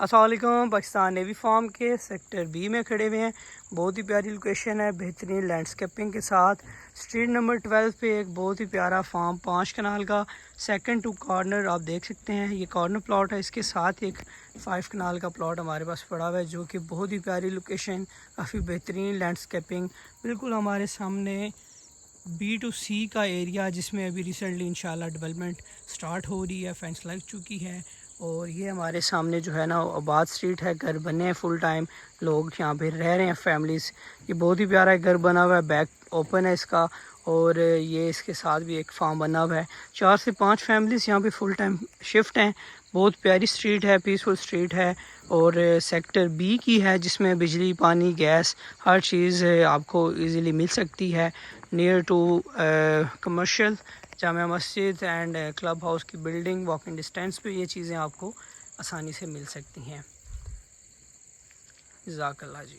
السلام علیکم. Pakistan navy form کے سیکٹر بی میں کھڑے ہوئے ہیں. بہت ہی پیاری لوکیشن ہے, بہترین لینڈسکیپنگ کے ساتھ. اسٹریٹ نمبر 12 پہ ایک بہت ہی پیارا فارم 5 کنال کا, سیکنڈ ٹو کارنر آپ دیکھ سکتے ہیں. یہ کارنر پلاٹ ہے, اس کے ساتھ ایک 5 کنال کا پلاٹ ہمارے پاس پڑا ہوا ہے, جو کہ بہت ہی پیاری لوکیشن, کافی بہترین لینڈسکیپنگ. بالکل ہمارے سامنے B2C کا ایریا, جس میں ابھی ریسنٹلی انشاءاللہ ڈیولپمنٹ سٹارٹ ہو رہی ہے, فینس لگ چکی ہے. اور یہ ہمارے سامنے جو ہے نا آباد اسٹریٹ ہے, گھر بنے ہیں فل ٹائم, لوگ یہاں پہ رہ رہے ہیں فیملیز. یہ بہت ہی پیارا گھر بنا ہوا ہے, بیک اوپن ہے اس کا, اور یہ اس کے ساتھ بھی ایک فارم بنا ہوا ہے. 4 سے 5 فیملیز یہاں پہ فل ٹائم شفٹ ہیں. بہت پیاری اسٹریٹ ہے, پیسفل اسٹریٹ ہے, اور سیکٹر بی کی ہے, جس میں بجلی, پانی, گیس, ہر چیز آپ کو ایزیلی مل سکتی ہے. Near to commercial, Jama Masjid and club house کی بلڈنگ, واکنگ ڈسٹینس پہ یہ چیزیں آپ کو آسانی سے مل سکتی ہیں. جزاک اللہ جی.